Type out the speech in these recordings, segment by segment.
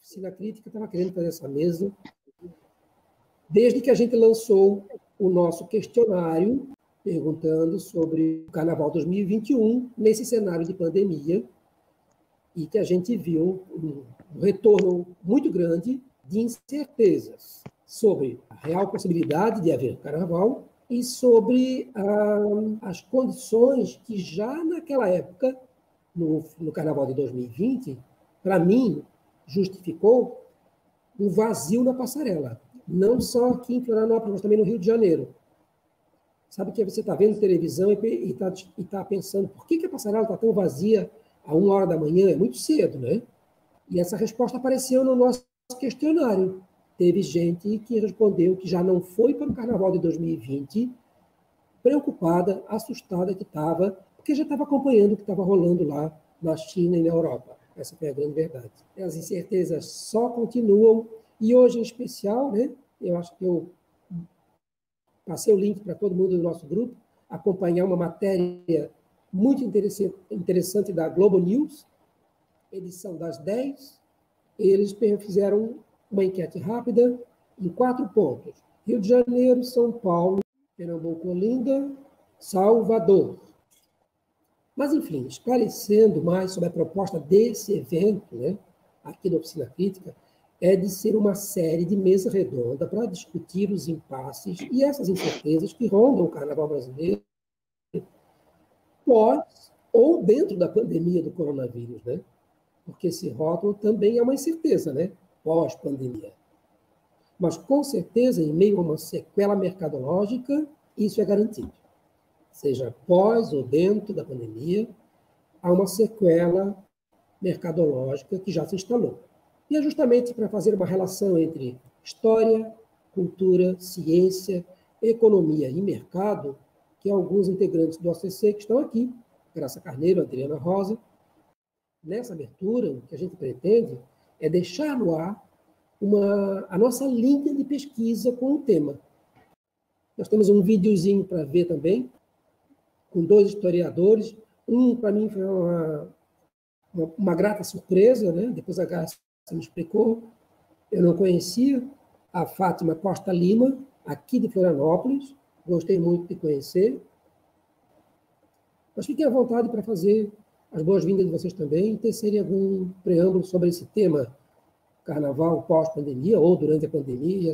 Oficina Crítica estava querendo fazer essa mesa desde que a gente lançou o nosso questionário perguntando sobre o Carnaval 2021 nesse cenário de pandemia e que a gente viu um retorno muito grande de incertezas sobre a real possibilidade de haver Carnaval e sobre as condições que já naquela época, no Carnaval de 2020, para mim, justificou um vazio na passarela. Não só aqui em Florianópolis, mas também no Rio de Janeiro. Sabe que você está vendo televisão e está pensando por que a passarela está tão vazia a 1h da manhã? É muito cedo, né? E essa resposta apareceu no nosso questionário. Teve gente que respondeu que já não foi para o Carnaval de 2020, preocupada, assustada que estava, porque já estava acompanhando o que estava rolando lá na China e na Europa. Essa foi a grande verdade. As incertezas só continuam, e hoje em especial, né, eu acho que eu passei o link para todo mundo do nosso grupo, acompanhar uma matéria muito interessante da Globo News, edição das 10. Eles fizeram uma enquete rápida em 4 pontos. Rio de Janeiro, São Paulo, Pernambuco, Olinda, Salvador. Mas, enfim, esclarecendo mais sobre a proposta desse evento, né, aqui da Oficina Crítica, é de ser uma série de mesa redonda para discutir os impasses e essas incertezas que rondam o Carnaval brasileiro pós ou dentro da pandemia do coronavírus, né? Porque esse rótulo também é uma incerteza, né? Pós-pandemia. Mas, com certeza, em meio a uma sequela mercadológica, isso é garantido. Seja pós ou dentro da pandemia, há uma sequela mercadológica que já se instalou. E é justamente para fazer uma relação entre história, cultura, ciência, economia e mercado que alguns integrantes do OCC que estão aqui, Graça Carneiro, Adriana Rosa, nessa abertura, o que a gente pretende é deixar no ar a nossa linha de pesquisa com o tema. Nós temos um videozinho para ver também, com 2 historiadores. Para mim, foi uma grata surpresa, né? Depois a Graça me explicou. Eu não conhecia a Fátima Costa Lima, aqui de Florianópolis. Gostei muito de conhecer. Mas fiquem à vontade para fazer as boas-vindas de vocês também e tecerem algum preâmbulo sobre esse tema, Carnaval pós-pandemia ou durante a pandemia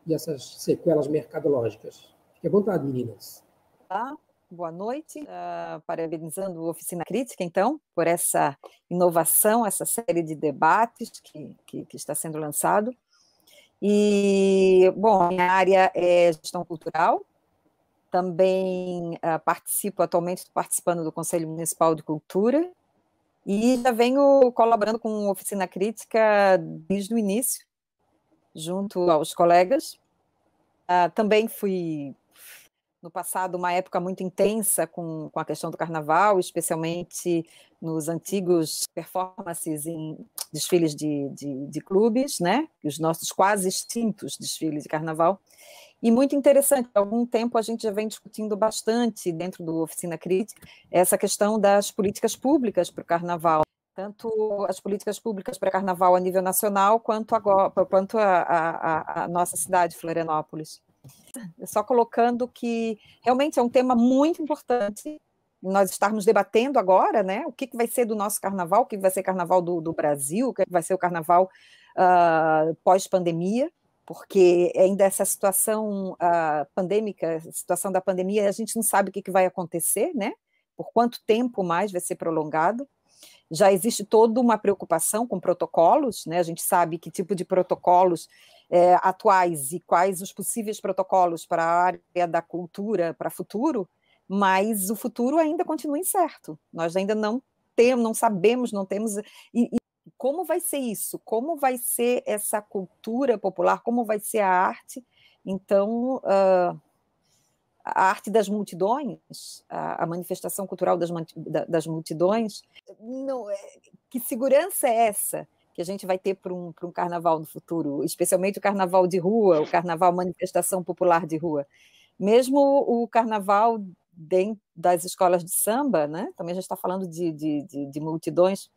e essas sequelas mercadológicas. Fiquem à vontade, meninas. Olá, boa noite. Parabenizando a Oficina Crítica, então, por essa inovação, essa série de debates que está sendo lançado. E, bom, minha área é gestão cultural. Também atualmente estou participando do Conselho Municipal de Cultura e já venho colaborando com a Oficina Crítica desde o início, junto aos colegas. Também fui, no passado, uma época muito intensa com a questão do Carnaval, especialmente nos antigos performances em desfiles de clubes, né? Os nossos quase extintos desfiles de Carnaval. E muito interessante, há algum tempo a gente já vem discutindo bastante dentro do Oficina Crítica essa questão das políticas públicas para o Carnaval, tanto as políticas públicas para Carnaval a nível nacional, quanto a nossa cidade, Florianópolis. Só colocando que realmente é um tema muito importante nós estarmos debatendo agora, né? O que vai ser do nosso Carnaval, o que vai ser Carnaval do Brasil, o que vai ser o Carnaval pós-pandemia, porque ainda essa situação pandêmica, a situação da pandemia, a gente não sabe o que vai acontecer, né? Por quanto tempo mais vai ser prolongado. Já existe toda uma preocupação com protocolos, né? A gente sabe que tipo de protocolos atuais e quais os possíveis protocolos para a área da cultura para o futuro, mas o futuro ainda continua incerto. Nós ainda não temos, não sabemos, não temos... E como vai ser isso? Como vai ser essa cultura popular? Como vai ser a arte? Então, a arte das multidões, a manifestação cultural das multidões, que segurança é essa que a gente vai ter para um carnaval no futuro? Especialmente o carnaval de rua, o carnaval manifestação popular de rua. Mesmo o carnaval dentro das escolas de samba, né? Também já está falando de multidões.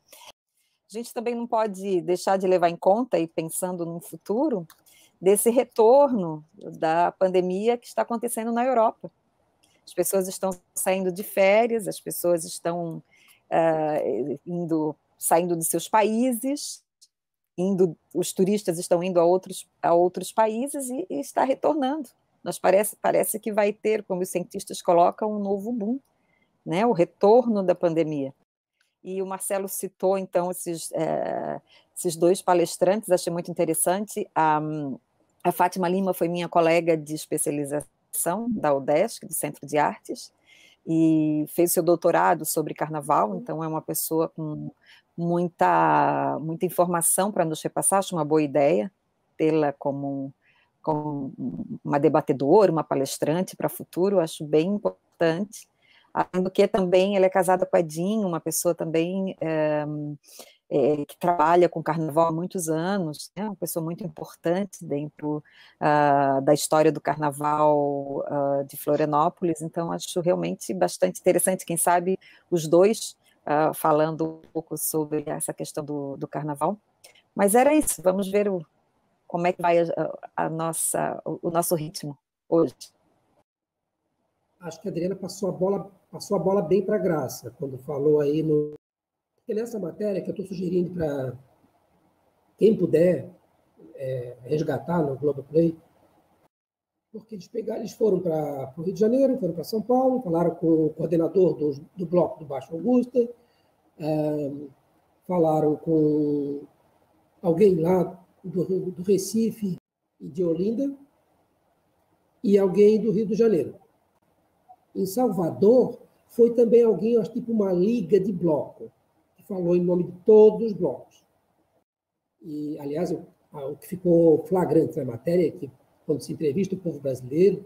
a gente também não pode deixar de levar em conta, e pensando no futuro, desse retorno da pandemia que está acontecendo na Europa. As pessoas estão saindo de férias, as pessoas estão saindo de seus países, os turistas estão indo a outros países e está retornando. Parece que vai ter, como os cientistas colocam, um novo boom, né? O retorno da pandemia. E o Marcelo citou, então, esses dois palestrantes, achei muito interessante. A Fátima Lima foi minha colega de especialização da UDESC, do Centro de Artes, e fez seu doutorado sobre carnaval, então é uma pessoa com muita informação para nos repassar, acho uma boa ideia tê-la como uma debatedora, uma palestrante para o futuro, acho bem importante. Além do que também ela é casada com a Edinho, uma pessoa também que trabalha com carnaval há muitos anos, né? Uma pessoa muito importante dentro da história do carnaval de Florianópolis, então acho realmente bastante interessante, quem sabe os dois falando um pouco sobre essa questão do carnaval. Mas era isso, vamos ver como é que vai o nosso ritmo hoje. Acho que a Adriana passou a bola bem para a Graça, quando falou aí no... Porque nessa matéria que eu estou sugerindo para quem puder resgatar no Globoplay, porque eles foram para o Rio de Janeiro, foram para São Paulo, falaram com o coordenador do bloco do Baixo Augusta, falaram com alguém lá do Recife e de Olinda, e alguém do Rio de Janeiro. Em Salvador, foi também alguém, acho, tipo uma liga de bloco, que falou em nome de todos os blocos. E, aliás, o que ficou flagrante na matéria é que, quando se entrevista o povo brasileiro,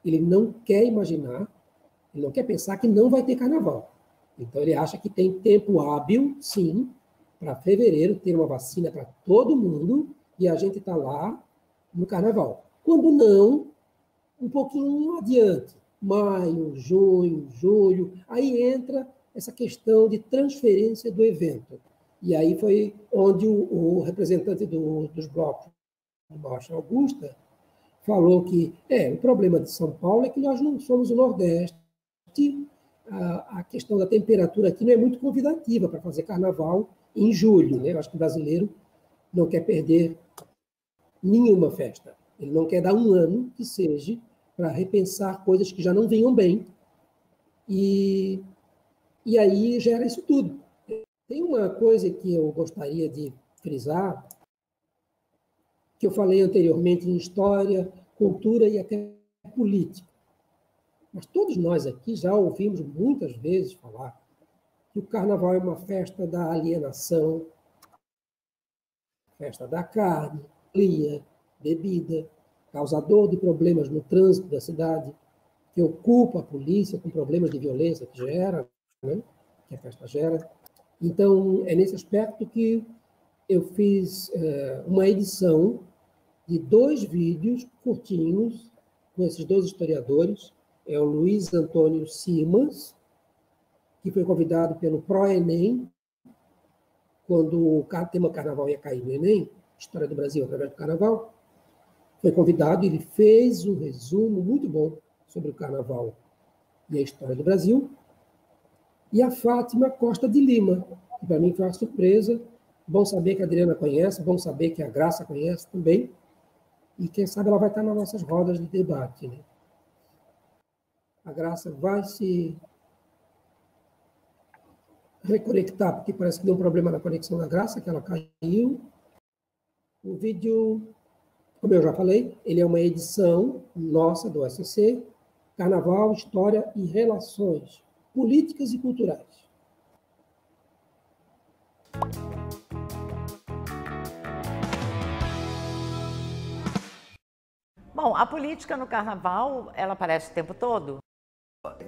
ele não quer imaginar, ele não quer pensar que não vai ter carnaval. Então, ele acha que tem tempo hábil, sim, para fevereiro ter uma vacina para todo mundo e a gente está lá no carnaval. Quando não, um pouquinho adiante, maio, junho, julho, aí entra essa questão de transferência do evento. E aí foi onde o representante dos blocos do Baixo Augusta falou que o problema de São Paulo é que nós não somos o Nordeste, a questão da temperatura aqui não é muito convidativa para fazer carnaval em julho, né? Eu acho que o brasileiro não quer perder nenhuma festa. Ele não quer dar um ano que seja para repensar coisas que já não vinham bem. E aí gera isso tudo. Tem uma coisa que eu gostaria de frisar, que eu falei anteriormente em história, cultura e até política. Mas todos nós aqui já ouvimos muitas vezes falar que o carnaval é uma festa da alienação, festa da carne, bebida, causador de problemas no trânsito da cidade, que ocupa a polícia com problemas de violência que gera, né? Que a festa gera. Então, é nesse aspecto que eu fiz uma edição de 2 vídeos curtinhos com esses 2 historiadores. É o Luiz Antônio Simas, que foi convidado pelo ProEnem, quando o tema Carnaval ia cair no Enem, História do Brasil através do Carnaval. Foi convidado, ele fez um resumo muito bom sobre o Carnaval e a história do Brasil. E a Fátima Costa de Lima, que para mim foi uma surpresa. Bom saber que a Adriana conhece, bom saber que a Graça conhece também. E quem sabe ela vai estar nas nossas rodas de debate, né? A Graça vai se reconectar, porque parece que deu um problema na conexão da Graça, que ela caiu. O vídeo, como eu já falei, ele é uma edição nossa do SCC, Carnaval, História e Relações Políticas e Culturais. Bom, a política no carnaval, ela aparece o tempo todo?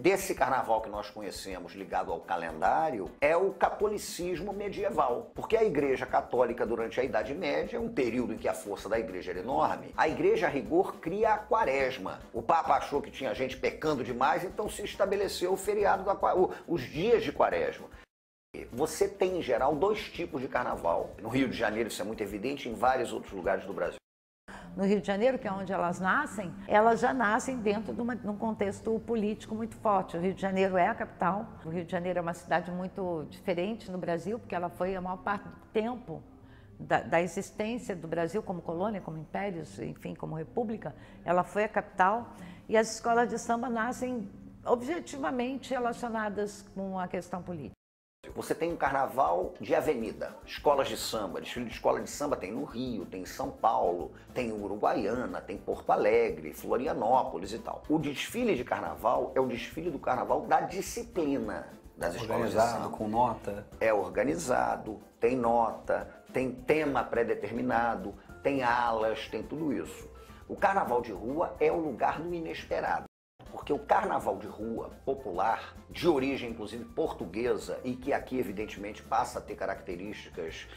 Desse carnaval que nós conhecemos ligado ao calendário é o catolicismo medieval, porque a Igreja Católica durante a Idade Média, um período em que a força da Igreja era enorme, a Igreja a rigor cria a Quaresma. O Papa achou que tinha gente pecando demais, então se estabeleceu o feriado os dias de Quaresma. Você tem, em geral, dois tipos de carnaval. No Rio de Janeiro isso é muito evidente, em vários outros lugares do Brasil. No Rio de Janeiro, que é onde elas já nascem dentro de um contexto político muito forte. O Rio de Janeiro é a capital. O Rio de Janeiro é uma cidade muito diferente no Brasil, porque ela foi a maior parte do tempo da existência do Brasil como colônia, como impérios, enfim, como república. Ela foi a capital e as escolas de samba nascem objetivamente relacionadas com a questão política. Você tem um carnaval de avenida, escolas de samba, desfile de escola de samba tem no Rio, tem em São Paulo, tem em Uruguaiana, tem em Porto Alegre, Florianópolis e tal. O desfile de carnaval é o desfile do carnaval da disciplina das escolas de samba. Organizado, com nota. É organizado, tem nota, tem tema pré-determinado, tem alas, tem tudo isso. O carnaval de rua é o lugar do inesperado. Porque o carnaval de rua popular, de origem inclusive portuguesa e que aqui evidentemente passa a ter características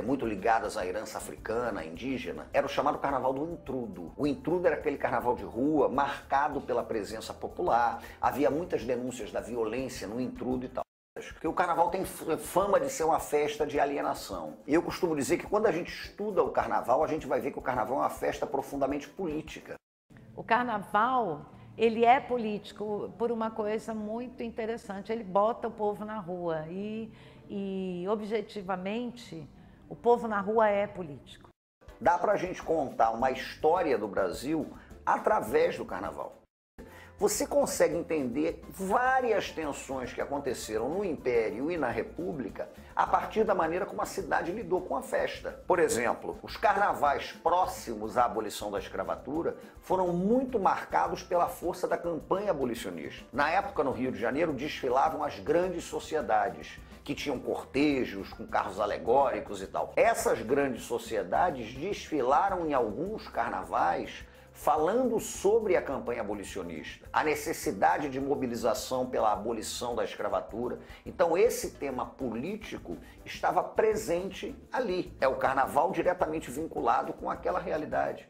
muito ligadas à herança africana, indígena, era o chamado carnaval do intrudo. O intrudo era aquele carnaval de rua marcado pela presença popular, havia muitas denúncias da violência no intrudo e tal. Porque o carnaval tem fama de ser uma festa de alienação. E eu costumo dizer que quando a gente estuda o carnaval, a gente vai ver que o carnaval é uma festa profundamente política. O carnaval, ele é político por uma coisa muito interessante. Ele bota o povo na rua e objetivamente, o povo na rua é político. Dá pra gente contar uma história do Brasil através do carnaval. Você consegue entender várias tensões que aconteceram no Império e na República a partir da maneira como a cidade lidou com a festa. Por exemplo, os carnavais próximos à abolição da escravatura foram muito marcados pela força da campanha abolicionista. Na época, no Rio de Janeiro, desfilavam as grandes sociedades, que tinham cortejos com carros alegóricos e tal. Essas grandes sociedades desfilaram em alguns carnavais falando sobre a campanha abolicionista, a necessidade de mobilização pela abolição da escravatura. Então esse tema político estava presente ali. É o carnaval diretamente vinculado com aquela realidade.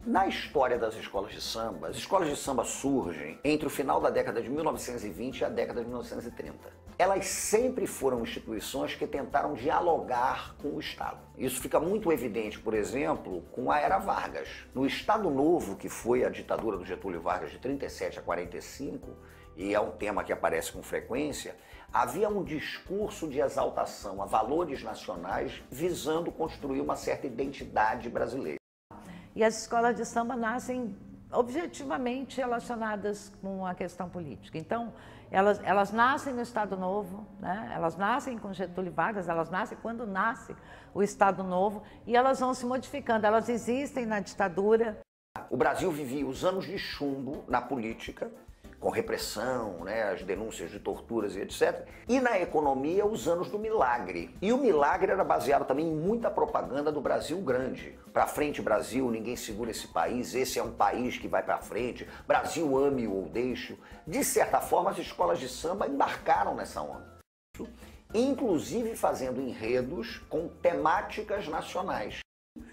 Na história das escolas de samba, as escolas de samba surgem entre o final da década de 1920 e a década de 1930. Elas sempre foram instituições que tentaram dialogar com o Estado. Isso fica muito evidente, por exemplo, com a Era Vargas. No Estado Novo, que foi a ditadura do Getúlio Vargas de 37 a 45, e é um tema que aparece com frequência, havia um discurso de exaltação a valores nacionais visando construir uma certa identidade brasileira. E as escolas de samba nascem objetivamente relacionadas com a questão política. Então, elas nascem no Estado Novo, né? Elas nascem com Getúlio Vargas, elas nascem quando nasce o Estado Novo e elas vão se modificando, elas existem na ditadura. O Brasil vivia os anos de chumbo na política, com repressão, né, as denúncias de torturas e etc. E na economia, os anos do milagre. E o milagre era baseado também em muita propaganda do Brasil grande. Pra frente, Brasil, ninguém segura esse país, esse é um país que vai pra frente, Brasil ame ou deixe. De certa forma, as escolas de samba embarcaram nessa onda. Inclusive fazendo enredos com temáticas nacionais.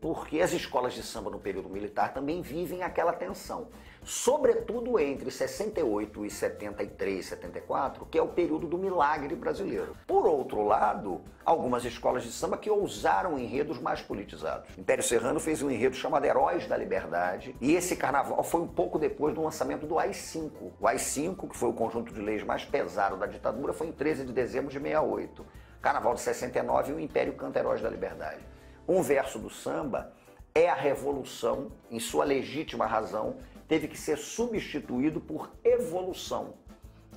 Porque as escolas de samba no período militar também vivem aquela tensão. Sobretudo entre 68 e 73, 74, que é o período do milagre brasileiro. Por outro lado, algumas escolas de samba que ousaram enredos mais politizados. O Império Serrano fez um enredo chamado Heróis da Liberdade, e esse carnaval foi um pouco depois do lançamento do AI-5. O AI-5, que foi o conjunto de leis mais pesado da ditadura, foi em 13 de dezembro de 68. Carnaval de 69, o Império canta Heróis da Liberdade. Um verso do samba é a revolução, em sua legítima razão, teve que ser substituído por evolução,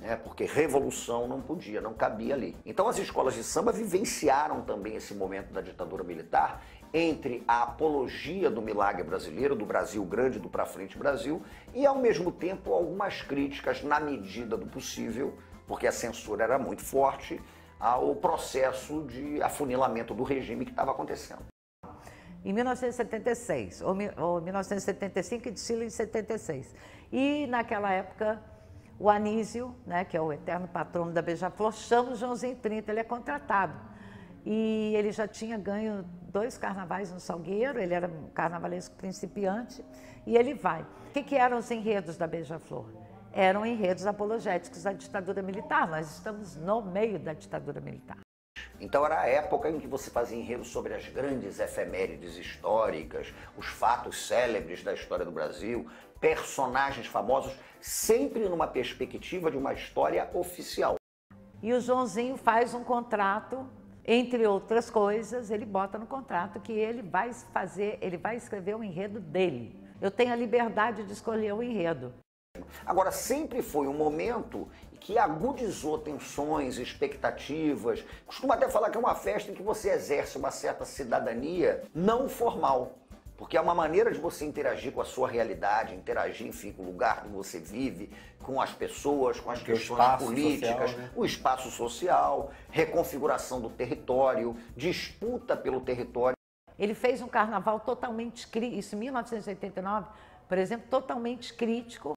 né? Porque revolução não podia, não cabia ali. Então as escolas de samba vivenciaram também esse momento da ditadura militar entre a apologia do milagre brasileiro, do Brasil grande, do pra frente Brasil, e ao mesmo tempo algumas críticas na medida do possível, porque a censura era muito forte, ao processo de afunilamento do regime que estava acontecendo. Em 1976, ou 1975, e desfila em 76. E, naquela época, o Anísio, né, que é o eterno patrono da Beija-Flor, chama o Joãozinho 30, ele é contratado. E ele já tinha ganho 2 carnavais no Salgueiro, ele era um carnavalesco principiante, e ele vai. O que eram os enredos da Beija-Flor? eram enredos apologéticos à ditadura militar. Nós estamos no meio da ditadura militar. Então era a época em que você fazia enredos sobre as grandes efemérides históricas, os fatos célebres da história do Brasil, personagens famosos, sempre numa perspectiva de uma história oficial. E o Joãozinho faz um contrato, entre outras coisas, ele bota no contrato que ele vai escrever o enredo dele. Eu tenho a liberdade de escolher o enredo. Agora, sempre foi um momento que agudizou tensões, expectativas. Costumo até falar que é uma festa em que você exerce uma certa cidadania não formal. Porque é uma maneira de você interagir com a sua realidade, interagir, enfim, com o lugar que você vive, com as pessoas, com as questões políticas, social, né? O espaço social, reconfiguração do território, disputa pelo território. Ele fez um carnaval totalmente crítico, isso em 1989, por exemplo, totalmente crítico.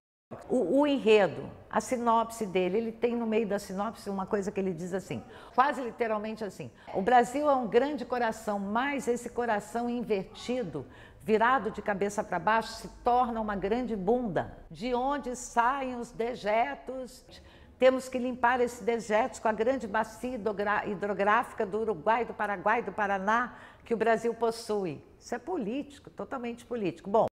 O enredo, a sinopse dele, ele tem no meio da sinopse uma coisa que ele diz assim, quase literalmente assim: o Brasil é um grande coração, mas esse coração invertido, virado de cabeça para baixo, se torna uma grande bunda, de onde saem os dejetos. Temos que limpar esses dejetos com a grande bacia hidrográfica do Uruguai, do Paraguai, do Paraná, que o Brasil possui. Isso é político, totalmente político. Bom,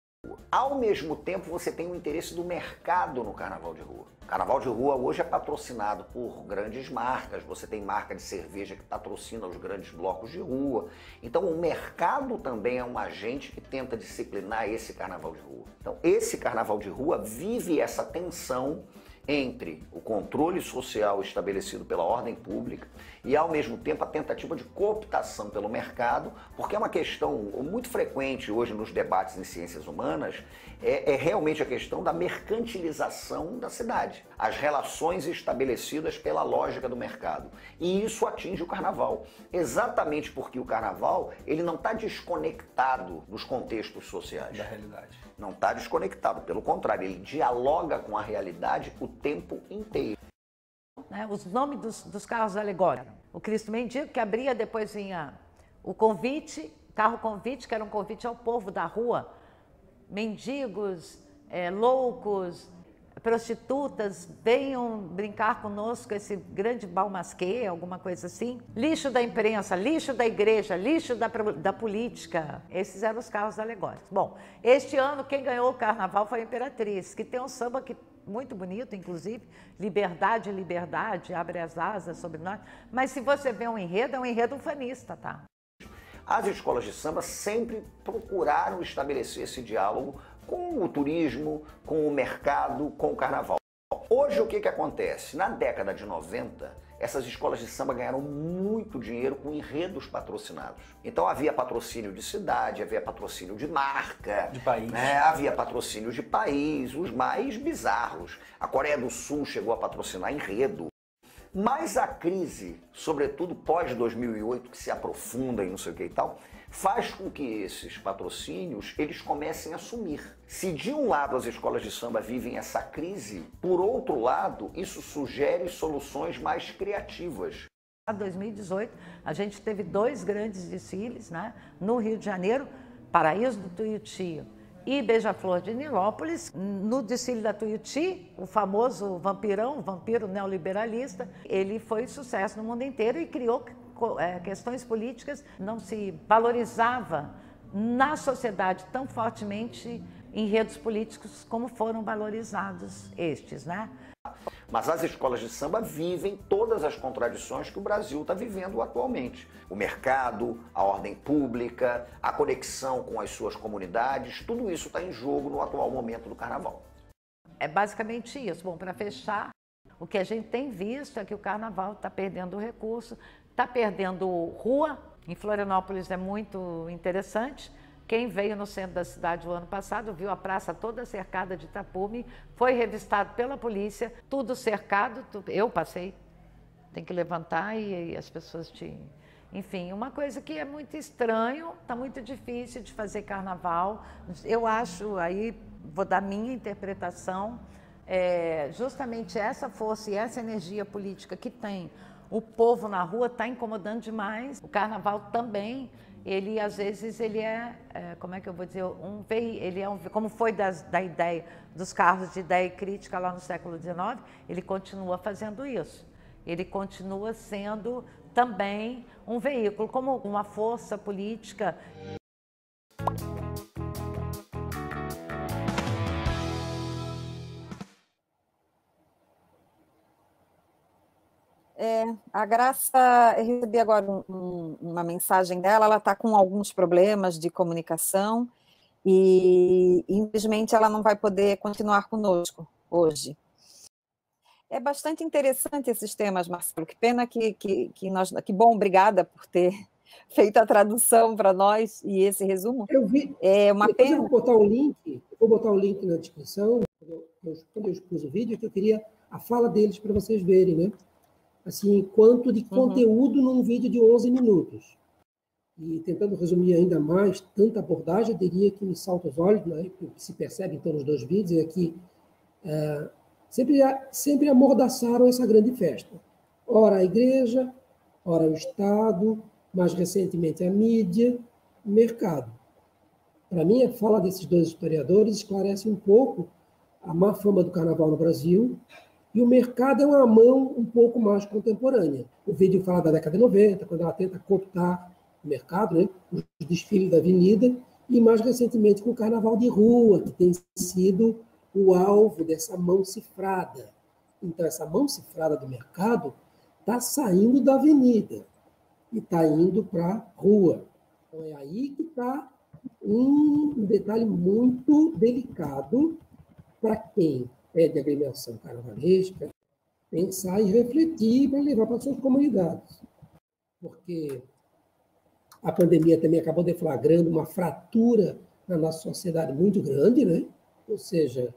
ao mesmo tempo, você tem o interesse do mercado no carnaval de rua. O carnaval de rua hoje é patrocinado por grandes marcas, você tem marca de cerveja que patrocina os grandes blocos de rua. Então o mercado também é um agente que tenta disciplinar esse carnaval de rua. Então esse carnaval de rua vive essa tensão entre o controle social estabelecido pela ordem pública e, ao mesmo tempo, a tentativa de cooptação pelo mercado, porque é uma questão muito frequente hoje nos debates em ciências humanas, é realmente a questão da mercantilização da cidade, as relações estabelecidas pela lógica do mercado. E isso atinge o carnaval, exatamente porque o carnaval ele não está desconectado dos contextos sociais. Da realidade. Não está desconectado, pelo contrário, ele dialoga com a realidade o tempo inteiro. Os nomes dos carros alegóricos. O Cristo Mendigo, que abria, depois vinha o convite, carro convite, que era um convite ao povo da rua, mendigos, loucos, prostitutas, venham brincar conosco esse grande balmasquê, alguma coisa assim. Lixo da imprensa, lixo da igreja, lixo da política. Esses eram os carros alegóricos. Bom, este ano quem ganhou o carnaval foi a Imperatriz, que tem um samba muito bonito, inclusive, liberdade, liberdade, abre as asas sobre nós. Mas se você vê um enredo, é um enredo ufanista, tá? As escolas de samba sempre procuraram estabelecer esse diálogo com o turismo, com o mercado, com o carnaval. Hoje o que acontece? Na década de 90, essas escolas de samba ganharam muito dinheiro com enredos patrocinados. Então havia patrocínio de cidade, havia patrocínio de marca, de país, né? Havia patrocínio de país, os mais bizarros. A Coreia do Sul chegou a patrocinar enredo. Mas a crise, sobretudo pós-2008, que se aprofunda e não sei o que e tal, faz com que esses patrocínios eles comecem a sumir. Se de um lado as escolas de samba vivem essa crise, por outro lado, isso sugere soluções mais criativas. Em 2018, a gente teve 2 grandes desfiles, né? No Rio de Janeiro, Paraíso do Tuiuti e Beija-Flor de Nilópolis. No desfile da Tuiuti, o famoso vampirão, o vampiro neoliberalista, ele foi sucesso no mundo inteiro e criou questões políticas. Não se valorizava na sociedade tão fortemente enredos políticos como foram valorizados estes, né? Mas as escolas de samba vivem todas as contradições que o Brasil está vivendo atualmente. O mercado, a ordem pública, a conexão com as suas comunidades, tudo isso está em jogo no atual momento do carnaval. É basicamente isso. Bom, para fechar, o que a gente tem visto é que o carnaval está perdendo recurso, está perdendo rua. Em Florianópolis é muito interessante. Quem veio no centro da cidade o ano passado viu a praça toda cercada de tapume, foi revistado pela polícia, tudo cercado. Eu passei, tem que levantar e as pessoas Enfim, uma coisa que é muito estranho, está muito difícil de fazer carnaval. Eu acho, aí vou dar minha interpretação, justamente essa força e essa energia política que tem o povo na rua está incomodando demais. O carnaval também ele às vezes como é que eu vou dizer, ele como foi da ideia dos carros de ideia e crítica lá no século XIX, ele continua fazendo isso. Ele continua sendo também um veículo, como uma força política. A Graça, eu recebi agora uma mensagem dela, ela está com alguns problemas de comunicação e, infelizmente, ela não vai poder continuar conosco hoje. É bastante interessante esses temas, Marcelo, que pena que bom, obrigada por ter feito a tradução para nós e esse resumo. Eu vi, é uma pena. Eu vou botar o link na descrição, quando eu expus o vídeo, que eu queria a fala deles para vocês verem, né? Assim, quanto de conteúdo num vídeo de 11 minutos. E tentando resumir ainda mais tanta abordagem, eu diria que me salta os olhos, né, que se percebe então nos dois vídeos, é que sempre amordaçaram essa grande festa. Ora a igreja, ora o Estado, mais recentemente a mídia, o mercado. Para mim, a fala desses dois historiadores esclarece um pouco a má fama do carnaval no Brasil, e o mercado é uma mão um pouco mais contemporânea. O vídeo fala da década de 90, quando ela tenta cooptar o mercado, né, os desfiles da avenida, e mais recentemente com o carnaval de rua, que tem sido o alvo dessa mão cifrada. Então, essa mão cifrada do mercado está saindo da avenida e está indo para a rua. Então, é aí que está um detalhe muito delicado para quem é de agremiação carnavalesca, pensar e refletir para levar para suas comunidades. Porque a pandemia também acabou deflagrando uma fratura na nossa sociedade muito grande, né? Ou seja,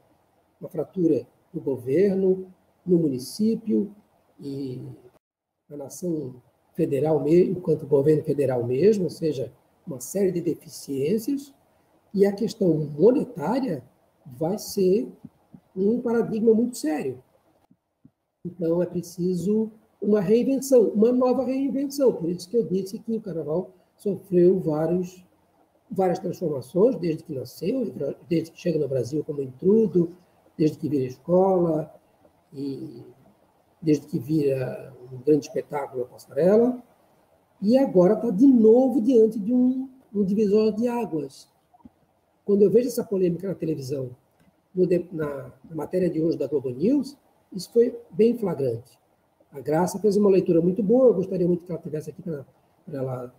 uma fratura no governo, no município e na nação federal mesmo, enquanto governo federal mesmo, ou seja, uma série de deficiências, e a questão monetária vai ser um paradigma muito sério. Então, é preciso uma reinvenção, uma nova reinvenção. Por isso que eu disse que o carnaval sofreu várias transformações, desde que nasceu, desde que chega no Brasil como intrudo, desde que vira escola, e desde que vira um grande espetáculo na passarela, e agora está de novo diante de um divisor de águas. Quando eu vejo essa polêmica na televisão, na matéria de hoje da Globo News, isso foi bem flagrante. A Graça fez uma leitura muito boa, eu gostaria muito que ela estivesse aqui para ela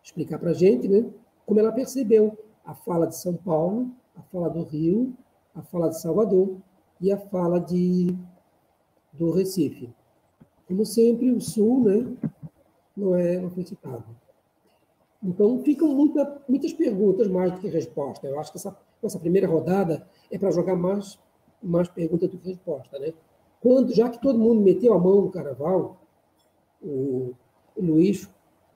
explicar para a gente, né, como ela percebeu a fala de São Paulo, a fala do Rio, a fala de Salvador e a fala do Recife. Como sempre, o Sul, né, não foi citado. Então, ficam muitas perguntas mais do que respostas. Eu acho que essa primeira rodada é para jogar mais perguntas do que resposta, né? Já que todo mundo meteu a mão no carnaval, o Luiz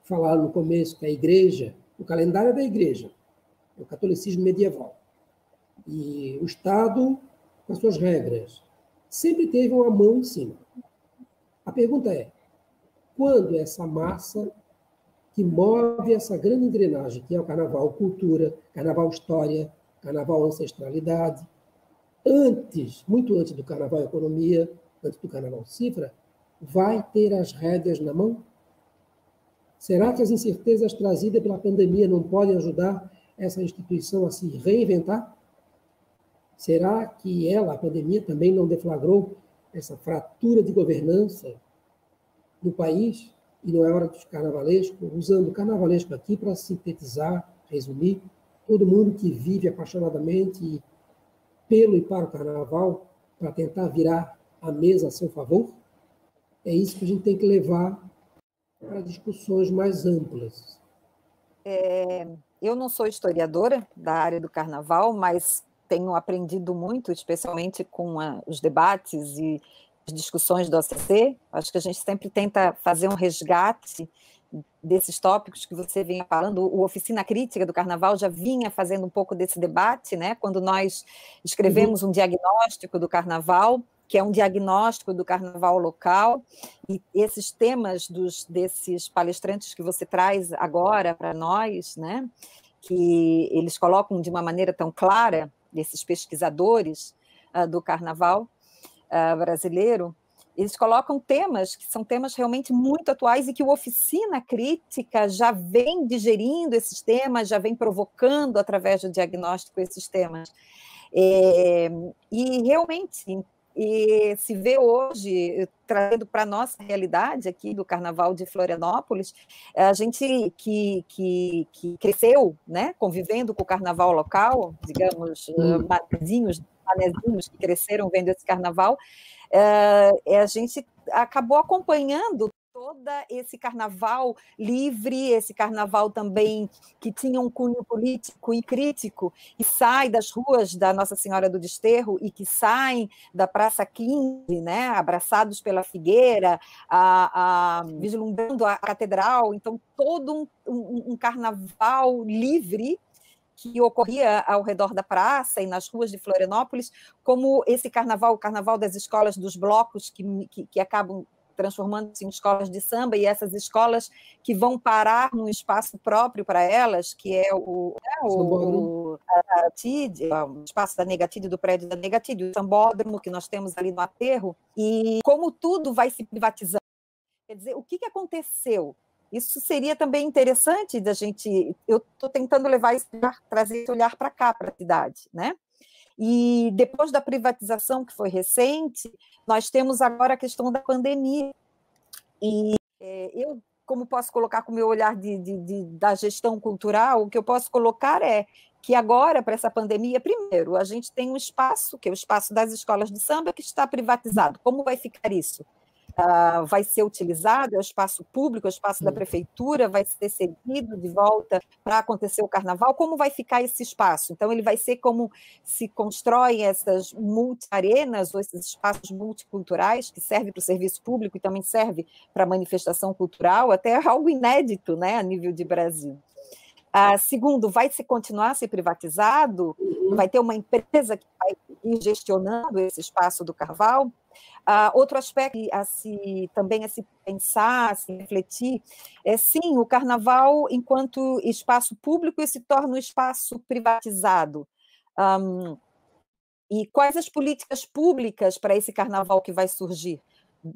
falaram no começo que a igreja, o calendário é da igreja, é o catolicismo medieval. E o Estado, com as suas regras, sempre teve uma mão em cima. A pergunta é, quando essa massa que move essa grande engrenagem, que é o carnaval cultura, carnaval história, carnaval ancestralidade, muito antes do carnaval economia, antes do carnaval cifra, vai ter as rédeas na mão? Será que as incertezas trazidas pela pandemia não podem ajudar essa instituição a se reinventar? Será que a pandemia, também não deflagrou essa fratura de governança no país? E não é hora dos carnavalescos, usando o carnavalesco aqui para sintetizar, resumir, todo mundo que vive apaixonadamente pelo e para o carnaval, para tentar virar a mesa a seu favor, é isso que a gente tem que levar para discussões mais amplas. Eu não sou historiadora da área do carnaval, mas tenho aprendido muito, especialmente com os debates e as discussões do OCC. Acho que a gente sempre tenta fazer um resgate desses tópicos que você vinha falando. O Oficina Crítica do Carnaval já vinha fazendo um pouco desse debate, né? Quando nós escrevemos um diagnóstico do Carnaval, que é um diagnóstico do carnaval local, e esses temas desses palestrantes que você traz agora para nós, né, que eles colocam de uma maneira tão clara, esses pesquisadores do carnaval brasileiro, eles colocam temas que são temas realmente muito atuais e que o Oficina Crítica já vem digerindo esses temas, já vem provocando através do diagnóstico esses temas. E realmente se vê hoje, trazendo para a nossa realidade aqui do Carnaval de Florianópolis, a gente que cresceu, né, convivendo com o carnaval local, digamos, manezinhos que cresceram vendo esse carnaval, a gente acabou acompanhando todo esse carnaval livre, esse carnaval também que tinha um cunho político e crítico, e sai das ruas da Nossa Senhora do Desterro e que saem da Praça 15, né, abraçados pela figueira, vislumbrando a catedral. Então, todo um carnaval livre que ocorria ao redor da praça e nas ruas de Florianópolis, como esse carnaval, o carnaval das escolas dos blocos, que acabam transformando-se em escolas de samba, e essas escolas que vão parar num espaço próprio para elas, que é o espaço da Negatide, do prédio da Negatide, o Sambódromo, que nós temos ali no aterro, e como tudo vai se privatizando. Quer dizer, o que aconteceu? Isso seria também interessante da gente. Eu estou tentando trazer esse olhar para cá, para a cidade, né? E depois da privatização, que foi recente, nós temos agora a questão da pandemia. E eu, como posso colocar com o meu olhar da gestão cultural, o que eu posso colocar é que agora, para essa pandemia, primeiro, a gente tem um espaço, que é o espaço das escolas de samba, que está privatizado. Como vai ficar isso? Vai ser utilizado, é o espaço público, é o espaço da prefeitura, vai ser cedido de volta para acontecer o carnaval? Como vai ficar esse espaço? Então, ele vai ser como se constroem essas multi-arenas, ou esses espaços multiculturais, que servem para o serviço público e também serve para a manifestação cultural, até algo inédito, né, a nível de Brasil. Segundo, vai se continuar a ser privatizado? Vai ter uma empresa que vai ir gestionando esse espaço do carnaval? Outro aspecto também a se pensar, a se refletir, sim, o carnaval, enquanto espaço público, se torna um espaço privatizado. E quais as políticas públicas para esse carnaval que vai surgir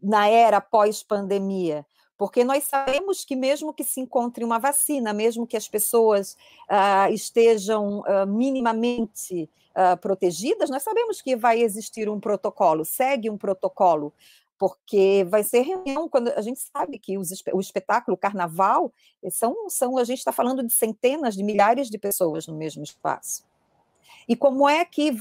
na era pós-pandemia? Porque nós sabemos que mesmo que se encontre uma vacina, mesmo que as pessoas estejam minimamente protegidas, nós sabemos que vai existir um protocolo, segue um protocolo, porque vai ser reunião, quando a gente sabe que o espetáculo, o carnaval, a gente está falando de centenas de milhares de pessoas no mesmo espaço. E como é que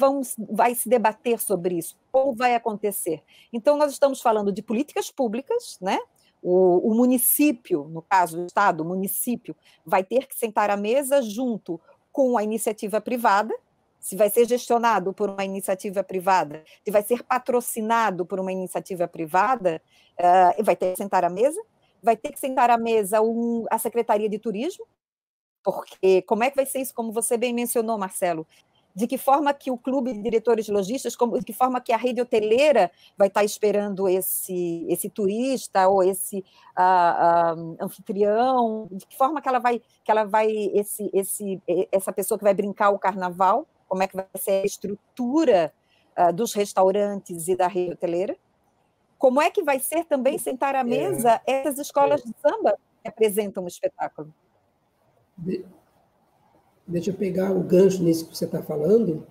vai se debater sobre isso? Como vai acontecer? Então, nós estamos falando de políticas públicas, né? O município, no caso, o Estado, o município, vai ter que sentar à mesa junto com a iniciativa privada, se vai ser gestionado por uma iniciativa privada, se vai ser patrocinado por uma iniciativa privada, vai ter que sentar à mesa. Vai ter que sentar à mesa a Secretaria de Turismo, porque como é que vai ser isso, como você bem mencionou, Marcelo? De que forma que o clube de diretores lojistas, de que forma que a rede hoteleira vai estar esperando esse turista ou esse anfitrião, de que forma que essa pessoa que vai brincar o carnaval, como é que vai ser a estrutura dos restaurantes e da rede hoteleira? Como é que vai ser também sentar à mesa essas escolas de samba que apresentam o espetáculo? Deixa eu pegar o gancho nisso que você está falando,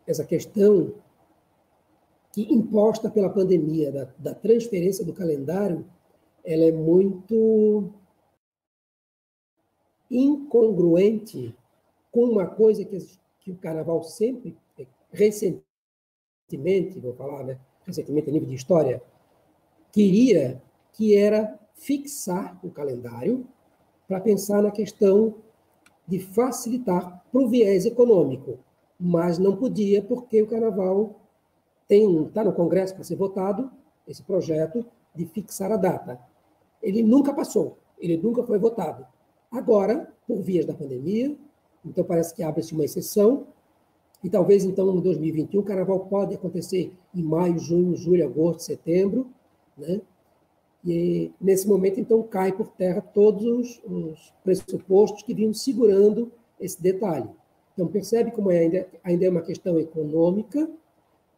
essa questão que imposta pela pandemia, da transferência do calendário, ela é muito incongruente com uma coisa que o carnaval sempre, recentemente, vou falar, né, recentemente a nível de história, queria, que era fixar o calendário para pensar na questão de facilitar para o viés econômico, mas não podia porque o carnaval está no Congresso para ser votado, esse projeto de fixar a data. Ele nunca passou, ele nunca foi votado. Agora, por vias da pandemia, então parece que abre-se uma exceção, E talvez, então, em 2021, o carnaval pode acontecer em maio, junho, julho, agosto, setembro, né? E, nesse momento, então, cai por terra todos os pressupostos que vinham segurando esse detalhe. Então, percebe como ainda é uma questão econômica,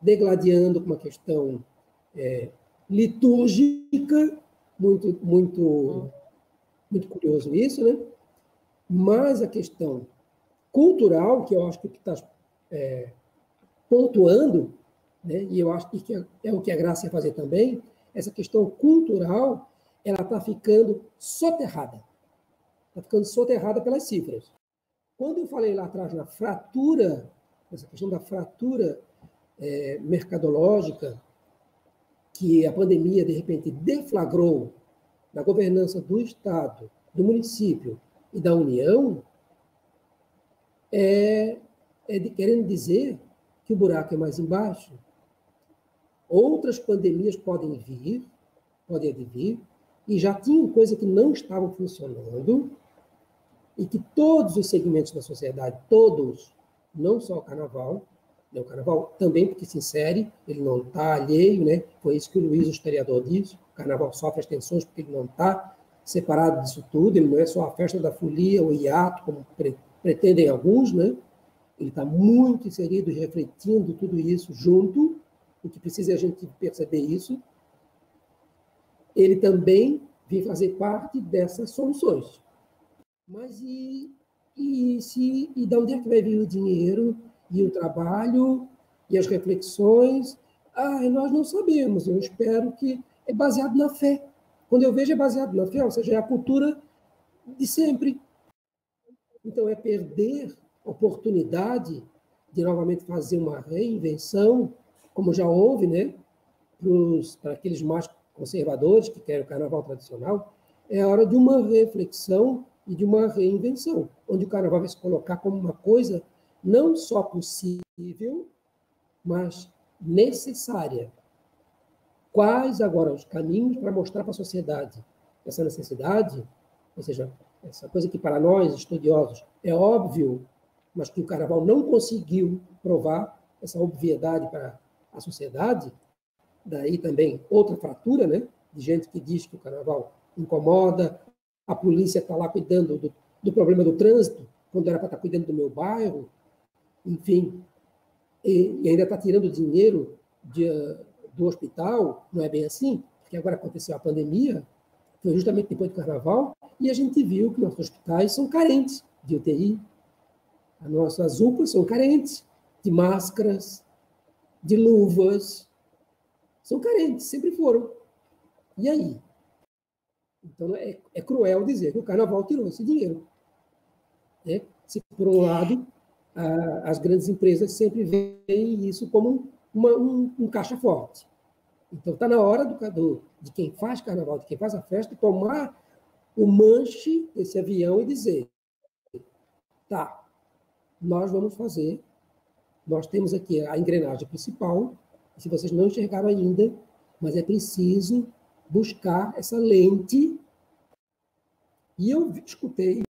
degladiando com uma questão litúrgica, muito curioso isso, né? Mas a questão cultural, que eu acho que está pontuando, né? E eu acho que é o que a Graça ia fazer também, essa questão cultural, ela está ficando soterrada. Está ficando soterrada pelas cifras. Quando eu falei lá atrás na fratura, essa questão da fratura mercadológica, que a pandemia, de repente, deflagrou na governança do Estado, do município e da União, querendo dizer que o buraco é mais embaixo. Outras pandemias podem advir, e já tinham coisas que não estavam funcionando, e que todos os segmentos da sociedade, todos, não só o carnaval também, porque se insere, ele não está alheio, né? Foi isso que o Luiz, o historiador, disse, o carnaval sofre as tensões porque ele não está separado disso tudo, ele não é só a festa da folia, o hiato, como pretendem alguns, né? Ele está muito inserido e refletindo tudo isso junto, o que precisa é a gente perceber isso. Ele também vem fazer parte dessas soluções. Mas e de onde é que vai vir o dinheiro e o trabalho e as reflexões? Nós não sabemos. Eu espero que é baseado na fé. Quando eu vejo é baseado na fé, ou seja, é a cultura de sempre. Então, é perder a oportunidade de novamente fazer uma reinvenção, como já houve, né? Para aqueles mais conservadores que querem o carnaval tradicional, é a hora de uma reflexão e de uma reinvenção, onde o carnaval vai se colocar como uma coisa não só possível, mas necessária. Quais agora os caminhos para mostrar para a sociedade essa necessidade, ou seja, essa coisa que para nós, estudiosos, é óbvio, mas que o carnaval não conseguiu provar essa obviedade para a sociedade. Daí também outra fratura, né? De gente que diz que o carnaval incomoda, a polícia está lá cuidando do problema do trânsito, quando era para estar cuidando do meu bairro, enfim, e ainda está tirando dinheiro do hospital, não é bem assim, porque agora aconteceu a pandemia, foi justamente depois do carnaval, e a gente viu que nossos hospitais são carentes de UTI, as nossas UPAs são carentes de máscaras, de luvas, são carentes, sempre foram. E aí? Então, é cruel dizer que o carnaval tirou esse dinheiro. Né? Se, por um lado, as grandes empresas sempre veem isso como um caixa forte. Então, está na hora de quem faz carnaval, de quem faz a festa, tomar o manche desse avião e dizer: tá, nós vamos fazer, nós temos aqui a engrenagem principal, e se vocês não enxergaram ainda, mas é preciso buscar essa lente. E eu escutei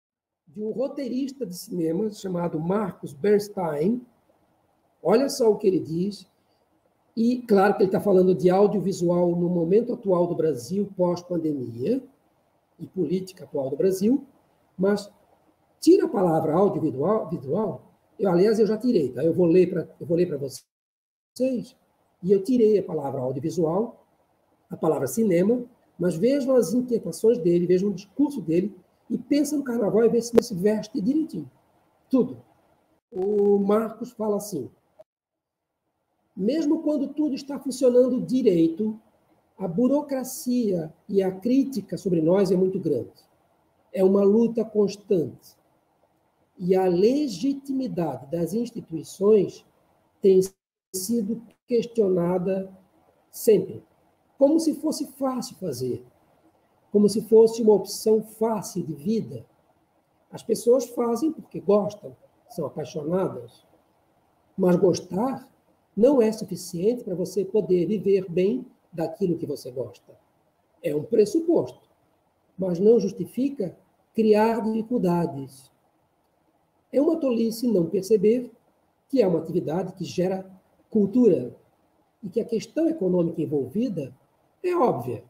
de um roteirista de cinema chamado Marcus Bernstein, olha só o que ele diz, e claro que ele está falando de audiovisual no momento atual do Brasil, pós-pandemia, e política atual do Brasil, mas tira a palavra audiovisual, aliás, eu já tirei, tá? Eu vou ler para vocês, e eu tirei a palavra audiovisual, a palavra cinema, mas vejam as inquietações dele, vejam o discurso dele, e pensa no carnaval e vê se não se veste direitinho. Tudo. O Marcos fala assim: mesmo quando tudo está funcionando direito, a burocracia e a crítica sobre nós é muito grande. É uma luta constante. E a legitimidade das instituições tem sido questionada sempre, como se fosse fácil fazer, como se fosse uma opção fácil de vida. As pessoas fazem porque gostam, são apaixonadas, mas gostar não é suficiente para você poder viver bem daquilo que você gosta. É um pressuposto, mas não justifica criar dificuldades. É uma tolice não perceber que é uma atividade que gera cultura e que a questão econômica envolvida é óbvia.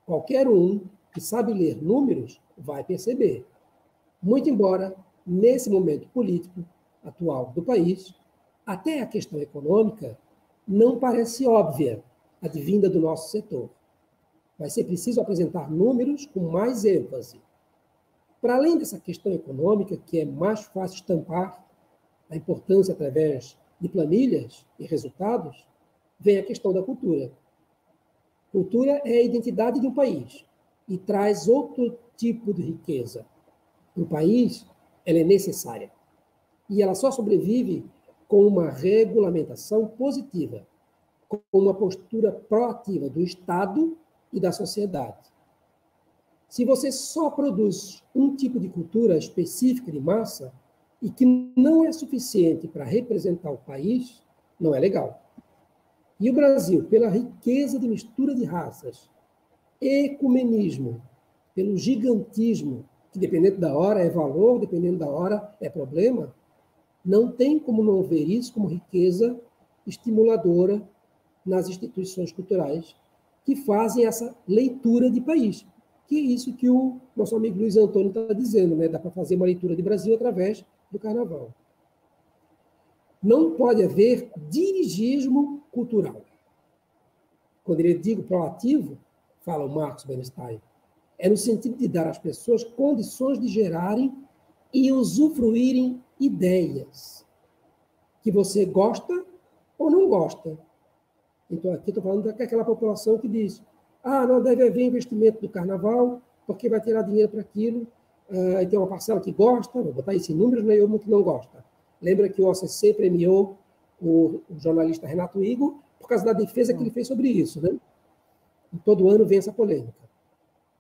Qualquer um que sabe ler números vai perceber. Muito embora, nesse momento político atual do país, até a questão econômica não parece óbvia, advinda do nosso setor. Vai ser preciso apresentar números com mais ênfase. Para além dessa questão econômica, que é mais fácil estampar a importância através de planilhas e resultados, vem a questão da cultura. Cultura é a identidade de um país e traz outro tipo de riqueza. Para o país, ela é necessária. E ela só sobrevive com uma regulamentação positiva, com uma postura proativa do Estado e da sociedade. Se você só produz um tipo de cultura específica de massa e que não é suficiente para representar o país, não é legal. E o Brasil, pela riqueza de mistura de raças, ecumenismo, pelo gigantismo, que dependendo da hora é valor, dependendo da hora é problema, não tem como não ver isso como riqueza estimuladora nas instituições culturais que fazem essa leitura de país. Que é isso que o nosso amigo Luiz Antônio está dizendo, né? Dá para fazer uma leitura de Brasil através do carnaval. Não pode haver dirigismo cultural. Quando ele digo proativo, fala o Marcos Bernstein, é no sentido de dar às pessoas condições de gerarem e usufruírem ideias que você gosta ou não gosta. Então, aqui estou falando daquela população que diz: não deve haver investimento do carnaval, porque vai tirar dinheiro para aquilo, e tem uma parcela que gosta, vou botar isso em números, né, e uma que não gosta. Lembra que o OCC premiou o jornalista Renato Igor por causa da defesa que ele fez sobre isso, né? E todo ano vem essa polêmica.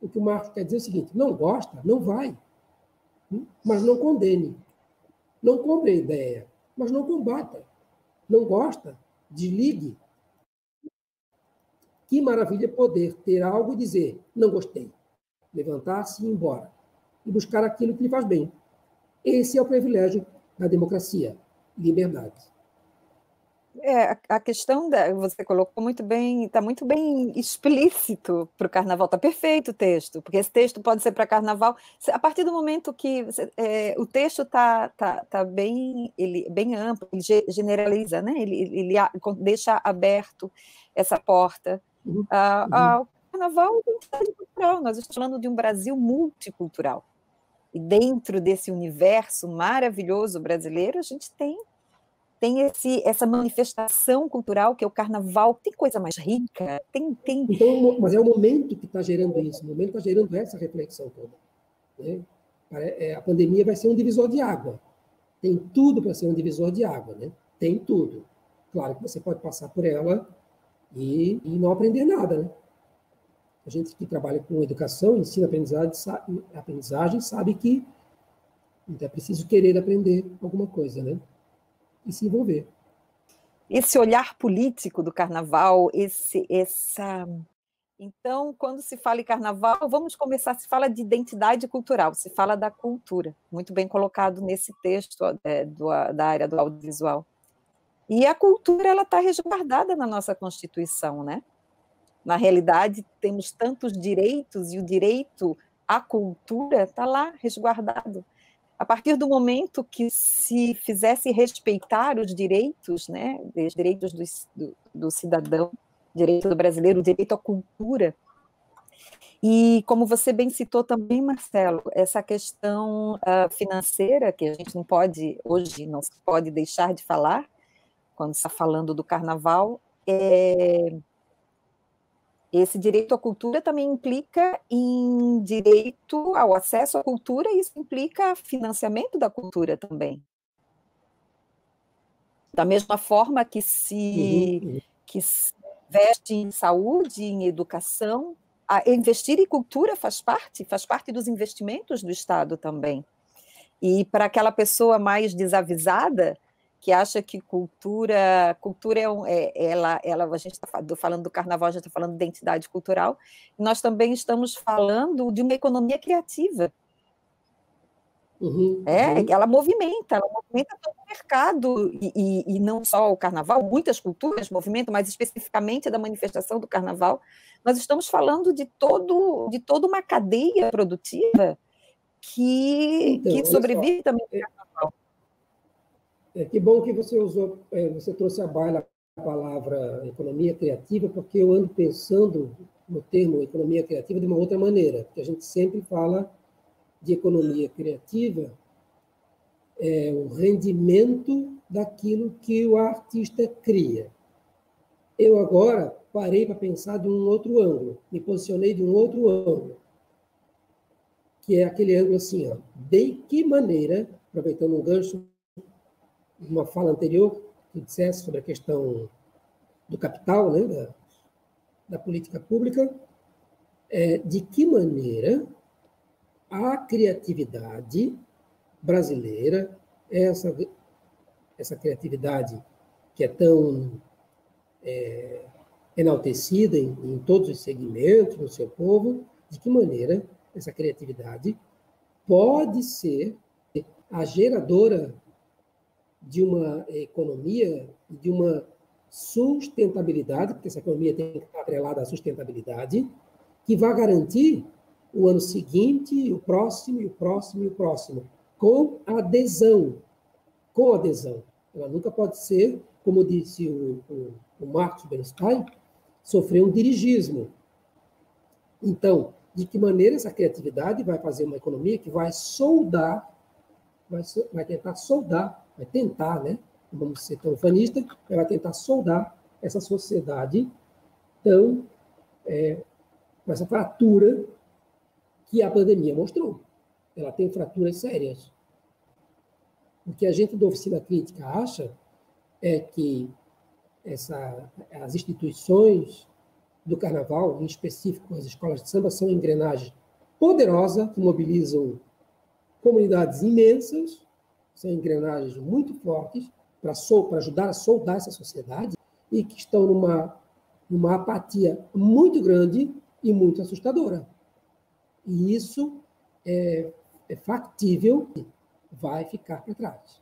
O que o Marcos quer dizer é o seguinte: não gosta, não vai, mas não condene. Não compre a ideia, mas não combata. Não gosta, desligue. Que maravilha poder ter algo e dizer: não gostei. Levantar-se e ir embora. E buscar aquilo que lhe faz bem. Esse é o privilégio da democracia, liberdade. A questão você colocou muito bem, está muito bem explícito para o carnaval, está perfeito o texto, porque esse texto pode ser para carnaval, a partir do momento que o texto está bem, bem amplo, ele generaliza, né? ele deixa aberto essa porta. O carnaval é identidade cultural, nós estamos falando de um Brasil multicultural, e dentro desse universo maravilhoso brasileiro, a gente tem essa manifestação cultural que é o carnaval, tem coisa mais rica, tem... Então, mas é o momento que está gerando isso, o momento está gerando essa reflexão toda. Né? A pandemia vai ser um divisor de água. Tem tudo para ser um divisor de água, né? Tem tudo. Claro que você pode passar por ela e não aprender nada, né? A gente que trabalha com educação, ensino, aprendizagem, sabe que é preciso querer aprender alguma coisa, né? E se envolver. Esse olhar político do carnaval, Então, quando se fala em carnaval, vamos começar, se fala de identidade cultural, se fala da cultura, muito bem colocado nesse texto da área do audiovisual. E a cultura, ela está resguardada na nossa Constituição, né? Na realidade, temos tantos direitos, e o direito à cultura está lá resguardado. A partir do momento que se fizesse respeitar os direitos, né, os direitos do cidadão, direito do brasileiro, o direito à cultura, e como você bem citou também, Marcelo, essa questão financeira, que a gente não pode, hoje, não se pode deixar de falar, quando está falando do carnaval, esse direito à cultura também implica em direito ao acesso à cultura, e isso implica financiamento da cultura também. Da mesma forma que se investe em saúde, em educação, investir em cultura faz parte dos investimentos do Estado também. E para aquela pessoa mais desavisada, que acha que cultura a gente está falando do carnaval, a gente está falando de identidade cultural, nós também estamos falando de uma economia criativa. Ela movimenta todo o mercado, e não só o carnaval, muitas culturas movimentam, mas especificamente da manifestação do carnaval. Nós estamos falando de toda uma cadeia produtiva que sobrevive também ao carnaval. Que bom que você você trouxe à baila a palavra economia criativa, porque eu ando pensando no termo economia criativa de uma outra maneira, porque a gente sempre fala de economia criativa, o rendimento daquilo que o artista cria. Eu agora parei para pensar de um outro ângulo, me posicionei de um outro ângulo, que é aquele ângulo assim, de que maneira, aproveitando um gancho de uma fala anterior, que dissesse sobre a questão do capital, né, da política pública, de que maneira a criatividade brasileira, essa criatividade que é tão enaltecida em todos os segmentos no seu povo, de que maneira essa criatividade pode ser a geradora de uma economia, de uma sustentabilidade, porque essa economia tem que estar atrelada à sustentabilidade, que vai garantir o ano seguinte, o próximo, e o próximo, e o próximo, com adesão. Com adesão. Ela nunca pode ser, como disse o Marx Bernstein, sofrer um dirigismo. Então, de que maneira essa criatividade vai fazer uma economia que vai soldar, vai tentar soldar, vai tentar, né? Não vamos ser tão fanistas, vai tentar soldar essa sociedade tão, com essa fratura que a pandemia mostrou. Ela tem fraturas sérias. O que a gente da Oficina Crítica acha é que as instituições do carnaval, em específico as escolas de samba, são engrenagens poderosas que mobilizam comunidades imensas, são engrenagens muito fortes para ajudar a soldar essa sociedade e que estão numa apatia muito grande e muito assustadora. E isso é factível, vai ficar para trás.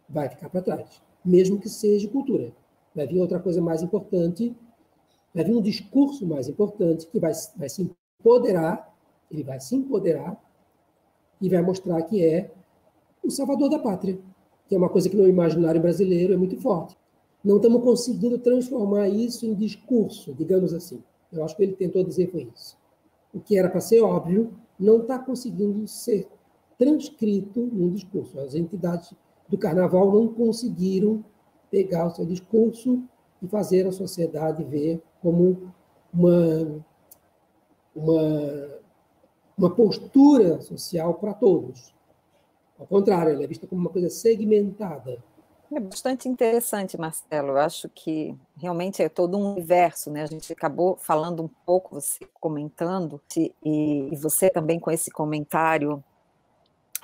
Vai ficar para trás, mesmo que seja cultura. Vai vir outra coisa mais importante, vai vir um discurso mais importante que vai se empoderar, ele vai se empoderar e vai mostrar que é o salvador da pátria, que é uma coisa que no imaginário brasileiro é muito forte. Não estamos conseguindo transformar isso em discurso, digamos assim. Eu acho que ele tentou dizer foi isso. O que era para ser óbvio não está conseguindo ser transcrito num discurso. As entidades do carnaval não conseguiram pegar o seu discurso e fazer a sociedade ver como uma postura social para todos. Ao contrário, ela é vista como uma coisa segmentada. É bastante interessante, Marcelo. Eu acho que realmente é todo um universo, né? A gente acabou falando um pouco, você comentando, e você também com esse comentário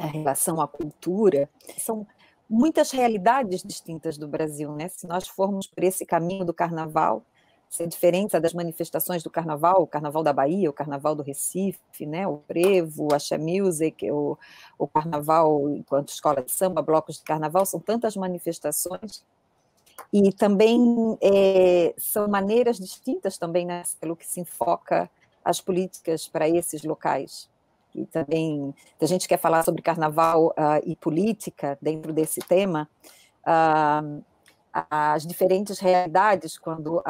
em relação à cultura. São muitas realidades distintas do Brasil, né? Se nós formos por esse caminho do carnaval, a diferença das manifestações do carnaval, o carnaval da Bahia, o carnaval do Recife, né, o frevo, o axé music, o carnaval enquanto escola de samba, blocos de carnaval, são tantas manifestações, e também são maneiras distintas também, né, pelo que se enfoca as políticas para esses locais. E também, se a gente quer falar sobre carnaval e política dentro desse tema, as diferentes realidades, quando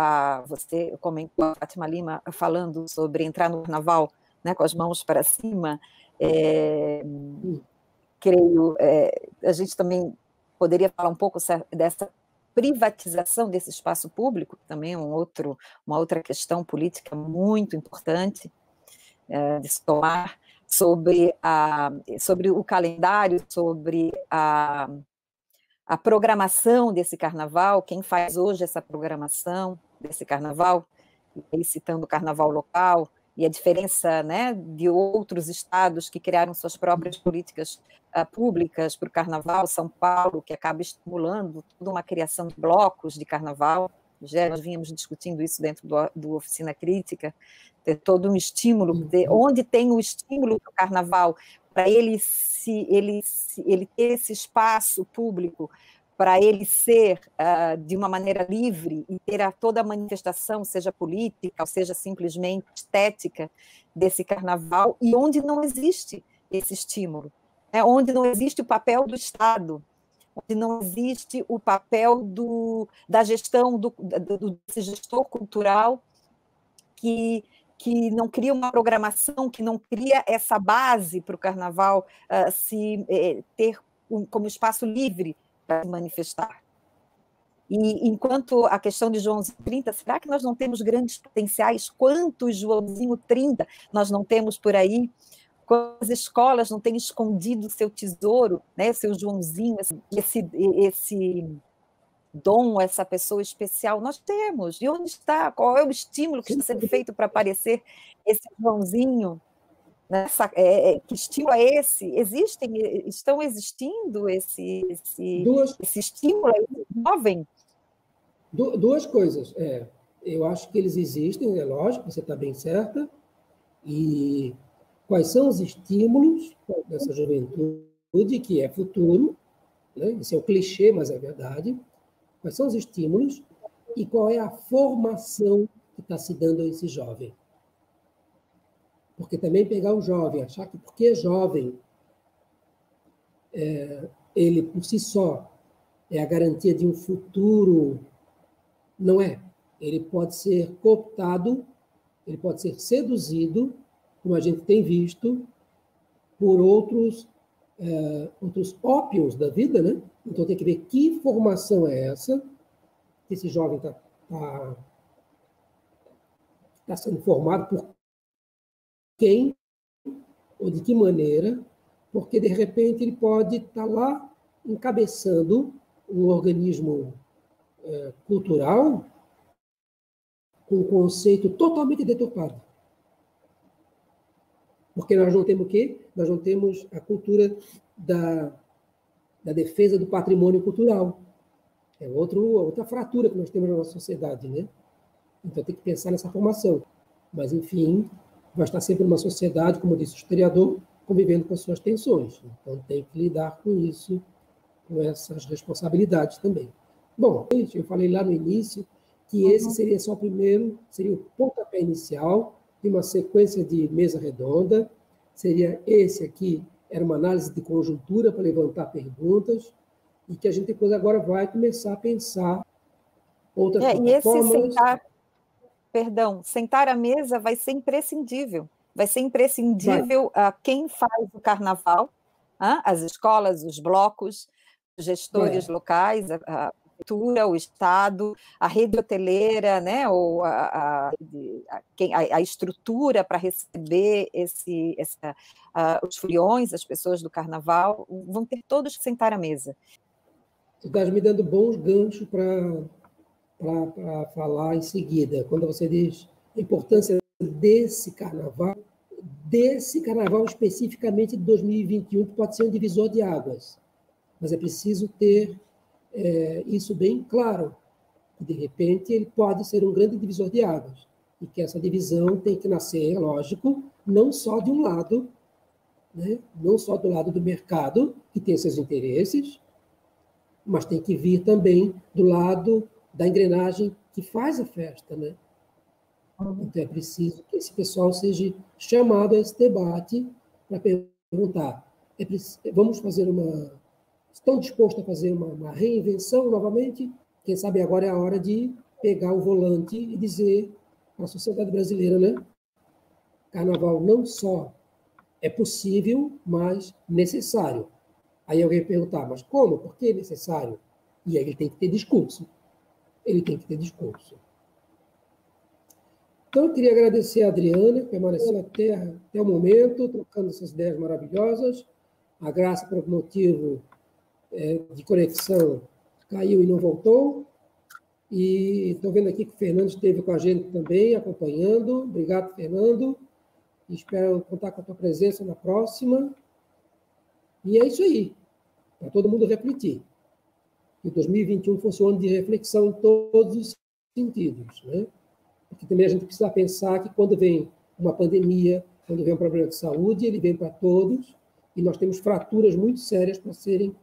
você comentou, a Fátima Lima, falando sobre entrar no carnaval, né, com as mãos para cima, creio, a gente também poderia falar um pouco dessa privatização desse espaço público, que também é uma outra questão política muito importante de se tomar, sobre o calendário, sobre a programação desse carnaval, quem faz hoje essa programação desse carnaval, e citando o carnaval local, e a diferença, né, de outros estados que criaram suas próprias políticas públicas para o carnaval, São Paulo, que acaba estimulando toda uma criação de blocos de carnaval. Já nós vínhamos discutindo isso dentro do Oficina Crítica, ter todo um estímulo, onde tem o estímulo do carnaval, para ele ter esse espaço público, para ele ser de uma maneira livre e ter toda a manifestação, seja política, ou seja simplesmente estética, desse carnaval, e onde não existe esse estímulo, onde não existe o papel do Estado, onde não existe o papel da gestão, desse gestor cultural que não cria uma programação, que não cria essa base para o carnaval ter como espaço livre para se manifestar. E enquanto a questão de Joãozinho 30, será que nós não temos grandes potenciais? Quantos Joãozinho 30 nós não temos por aí? Quantas escolas não têm escondido o seu tesouro, né, seu Joãozinho, esse dom, essa pessoa especial? Nós temos. E onde está? Qual é o estímulo que está sendo feito para aparecer esse Joãozinho? Que estímulo é esse? Estão existindo esse estímulo jovem? Duas coisas. Eu acho que eles existem, é lógico, você está bem certa. E quais são os estímulos dessa juventude, que é futuro, né? Isso é um clichê, mas é verdade. Quais são os estímulos e qual é a formação que está se dando a esse jovem? Porque também pegar o jovem, achar que porque é jovem, ele por si só é a garantia de um futuro, não é. Ele pode ser cooptado, ele pode ser seduzido, como a gente tem visto, por outros ópios da vida, né? Então tem que ver que formação é essa que esse jovem está sendo formado por quem ou de que maneira, porque, de repente, ele pode estar lá encabeçando um organismo cultural com um conceito totalmente deturpado. Porque nós não temos o quê? Nós não temos a cultura da defesa do patrimônio cultural. É outra fratura que nós temos na nossa sociedade, né? Então tem que pensar nessa formação. Mas, enfim, vai estar sempre numa sociedade, como disse o historiador, convivendo com as suas tensões. Então tem que lidar com isso, com essas responsabilidades também. Bom, eu falei lá no início que esse seria só o primeiro, seria o pontapé inicial de uma sequência de mesa redonda. Seria esse aqui, era uma análise de conjuntura para levantar perguntas, e que a gente depois agora vai começar a pensar outras plataformas. E esse sentar à mesa vai ser imprescindível. Vai ser imprescindível quem faz o carnaval, as escolas, os blocos, os gestores locais, a prefeitura, o Estado, a rede hoteleira, né, ou a estrutura para receber os foliões, as pessoas do carnaval, vão ter todos que sentar à mesa. Você está me dando bons ganchos para falar em seguida. Quando você diz a importância desse carnaval especificamente de 2021, que pode ser um divisor de águas. Mas é preciso ter isso bem claro, que, de repente, ele pode ser um grande divisor de águas, e que essa divisão tem que nascer, lógico, não só de um lado, né? Não só do lado do mercado, que tem seus interesses, mas tem que vir também do lado da engrenagem que faz a festa, né? Então é preciso que esse pessoal seja chamado a esse debate para perguntar, vamos fazer estão dispostos a fazer uma reinvenção novamente? Quem sabe agora é a hora de pegar o volante e dizer à sociedade brasileira, né? Carnaval não só é possível, mas necessário. Aí alguém vai perguntar, mas como? Por que necessário? E aí ele tem que ter discurso. Então, eu queria agradecer a Adriana, que permaneceu até o momento, trocando essas ideias maravilhosas. A Graça, por motivo de conexão, caiu e não voltou. E estou vendo aqui que o Fernando esteve com a gente também, acompanhando. Obrigado, Fernando. Espero contar com a tua presença na próxima. E é isso aí, para todo mundo refletir. Que 2021 fosse um ano de reflexão em todos os sentidos, né? Porque também a gente precisa pensar que quando vem uma pandemia, quando vem um problema de saúde, ele vem para todos, e nós temos fraturas muito sérias para serem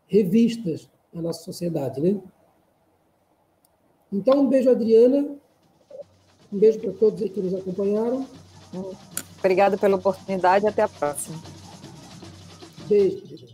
revistas na nossa sociedade, né? Então, um beijo, Adriana. Um beijo para todos aí que nos acompanharam. Obrigada pela oportunidade e até a próxima. Beijo, querida.